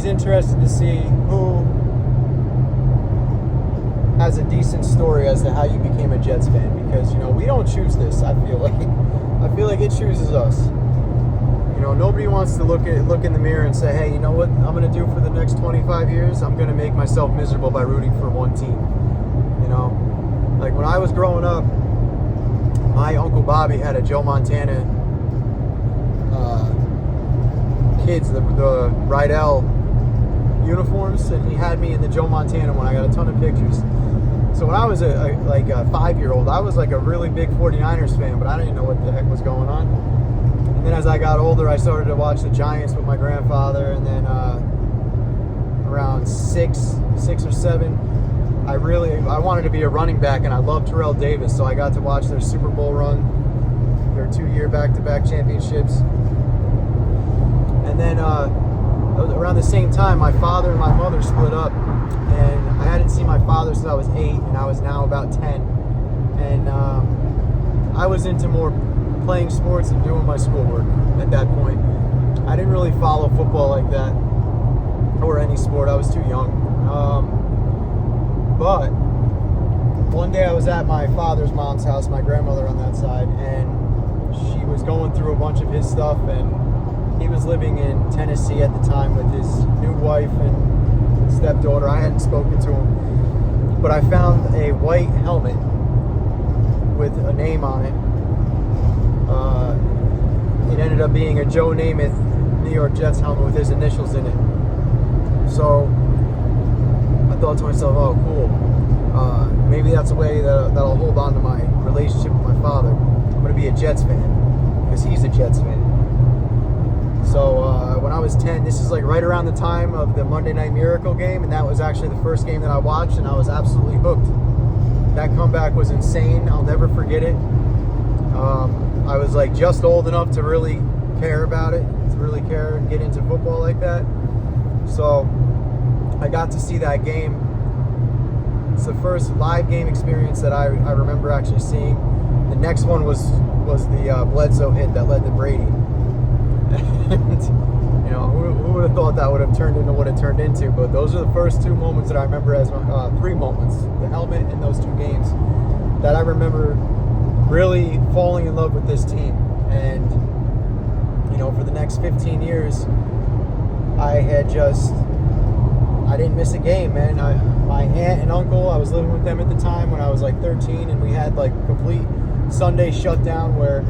always interested to see who has a decent story as to how you became a Jets fan, because we don't choose this. I feel like it chooses us. Nobody wants to look in the mirror and say, hey, you know what I'm going to do for the next 25 years? I'm going to make myself miserable by rooting for one team. Like when I was growing up, my Uncle Bobby had a Joe Montana kids, the Rydell uniforms, and he had me in the Joe Montana one. I got a ton of pictures. So when I was a 5-year-old, I was like a really big 49ers fan, but I didn't know what the heck was going on. And then as I got older, I started to watch the Giants with my grandfather, and then around 6 or 7, I wanted to be a running back, and I loved Terrell Davis, so I got to watch their Super Bowl run, their 2-year back-to-back championships. And then around the same time, my father and my mother split up, and I hadn't seen my father since I was 8, and I was now about 10. And I was into more playing sports and doing my schoolwork at that point. I didn't really follow football like that, or any sport. I was too young. But one day I was at my father's mom's house, my grandmother on that side, and she was going through a bunch of his stuff, and he was living in Tennessee at the time with his new wife and stepdaughter. I hadn't spoken to him, but I found a white helmet with a name on it. It ended up being a Joe Namath New York Jets helmet with his initials in it. So I thought to myself, oh, cool. Maybe that's a way that I'll hold on to my relationship with my father. I'm going to be a Jets fan because he's a Jets fan. So when I was 10, this is like right around the time of the Monday Night Miracle game, and that was actually the first game that I watched, and I was absolutely hooked. That comeback was insane. I'll never forget it. I was like just old enough to really care about it, to really care and get into football like that. So I got to see that game. It's the first live game experience that I remember actually seeing. The next one was the Bledsoe hit that led to Brady. And, who would have thought that would have turned into what it turned into? But those are the first 2 moments that I remember as 3 moments, the helmet and those 2 games, that I remember really falling in love with this team. And for the next 15 years, I didn't miss a game, man. My aunt and uncle, I was living with them at the time when I was like 13, and we had like complete Sunday shutdown where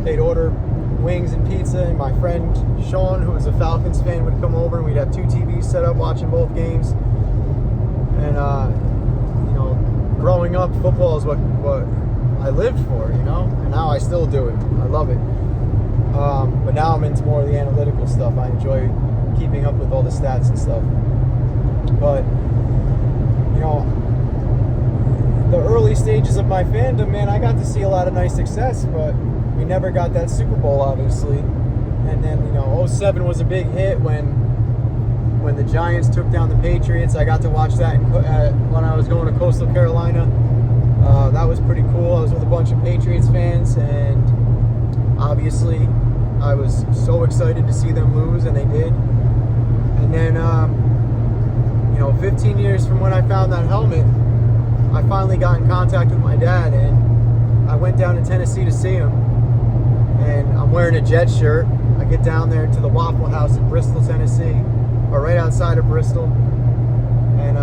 they'd order wings and pizza, and my friend Sean, who was a Falcons fan, would come over, and we'd have 2 TVs set up watching both games. And growing up, football is what I lived for, and now I still do it. I love it. But now I'm into more of the analytical stuff. I enjoy keeping up with all the stats and stuff. But the early stages of my fandom, man, I got to see a lot of nice success, but we never got that Super Bowl, obviously. And then, 07 was a big hit when the Giants took down the Patriots. I got to watch that when I was going to Coastal Carolina. That was pretty cool. I was with a bunch of Patriots fans, and obviously I was so excited to see them lose, and they did. And then, 15 years from when I found that helmet, I finally got in contact with my dad, and I went down to Tennessee to see him. And I'm wearing a Jets shirt. I get down there to the Waffle House in Bristol, Tennessee, or right outside of Bristol. And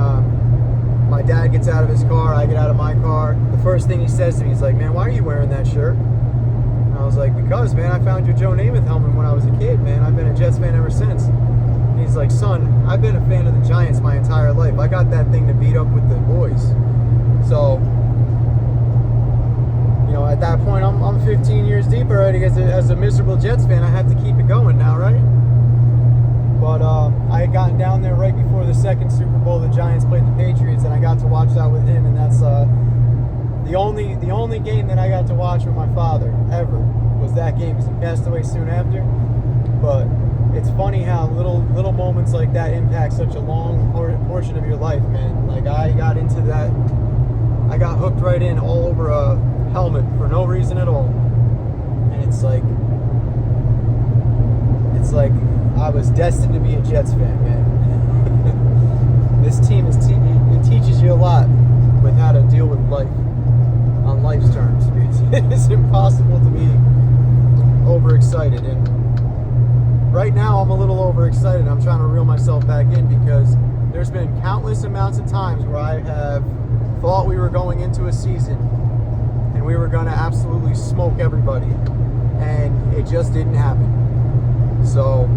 my dad gets out of his car. I get out of my car. The first thing he says to me is like, man, why are you wearing that shirt? And I was like, because, man, I found your Joe Namath helmet when I was a kid, man. I've been a Jets fan ever since. And he's like, son, I've been a fan of the Giants my entire life. I got that thing to beat up with the boys. So, at that point, I'm 15 years deep already as a miserable Jets fan. I have to keep it going now, right? But I had gotten down there right before the second Super Bowl. The Giants played the Patriots, and I got to watch that with him. And that's the only game that I got to watch with my father ever was that game, because he passed away soon after. But it's funny how little moments like that impact such a long portion of your life, man. Like I got into that. I got hooked right in all over a helmet for no reason at all. And it's like I was destined to be a Jets fan, man. this team it teaches you a lot with how to deal with life on life's terms. It's impossible to be overexcited, and right now I'm a little overexcited. I'm trying to reel myself back in because there's been countless amounts of times where I have thought we were going into a season and we were going to absolutely smoke everybody, and it just didn't happen. So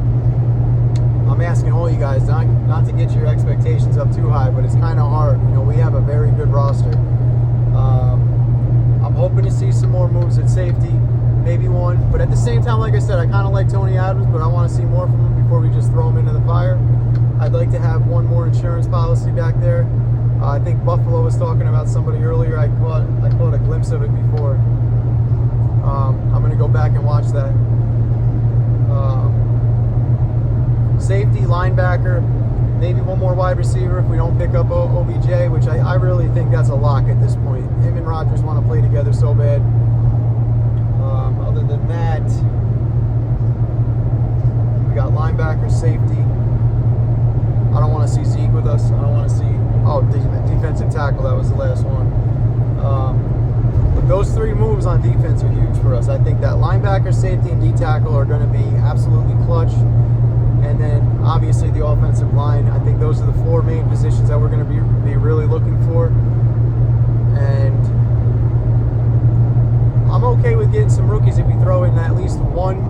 I'm asking all you guys not to get your expectations up too high, but it's kind of hard. You know, we have a very good roster. I'm hoping to see some more moves at safety, maybe one. But at the same time, like I said, I kind of like Tony Adams, but I want to see more from him before we just throw him into the fire. I'd like to have one more insurance policy back there. I think Buffalo was talking about somebody earlier. I caught a glimpse of it before. I'm going to go back and watch that. Safety, linebacker, maybe one more wide receiver if we don't pick up OBJ, which I really think that's a lock at this point. Him and Rodgers want to play together so bad. Other than that, we got linebacker, safety. I don't want to see Zeke with us. I don't want to see... Oh, defensive tackle, that was the last one. But those three moves on defense are huge for us. I think that linebacker, safety, and D-tackle are going to be absolutely clutch. And then, obviously, the offensive line. I think those are the four main positions that we're going to be really looking for. And I'm okay with getting some rookies if you throw in at least one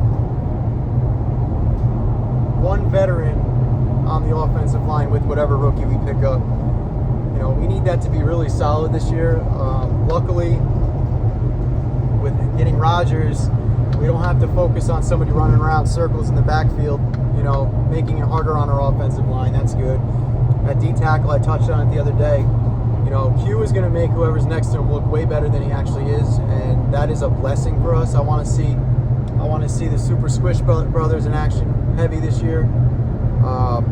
veteran on the offensive line with whatever rookie we pick up. You know, we need that to be really solid this year. Luckily, with getting Rodgers, we don't have to focus on somebody running around circles in the backfield, you know, making it harder on our offensive line. That's good. At D-tackle, I touched on it the other day. You know, Q is going to make whoever's next to him look way better than he actually is, and that is a blessing for us. I want to see the Super Squish Brothers in action heavy this year.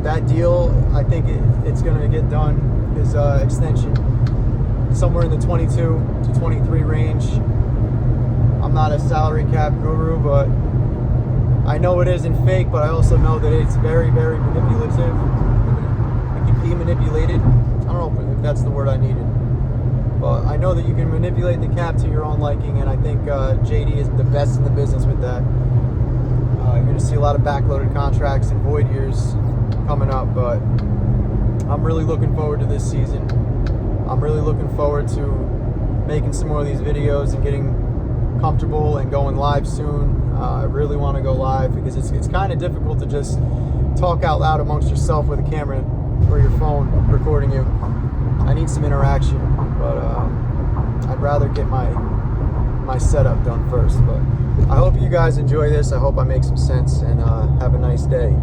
That deal, I think it's going to get done, his extension, somewhere in the 22 to 23 range. I'm not a salary cap guru, but I know it isn't fake, but I also know that it's very, very manipulative. It can be manipulated. I don't know if that's the word I needed. But I know that you can manipulate the cap to your own liking, and I think JD is the best in the business with that. You're going to see a lot of backloaded contracts and void years coming up, but I'm really looking forward to this season. I'm really looking forward to making some more of these videos and getting comfortable and going live soon. I really want to go live because it's kind of difficult to just talk out loud amongst yourself with a camera or your phone recording you. I need some interaction, but I'd rather get my setup done first. But I hope you guys enjoy this. I hope I make some sense, and have a nice day.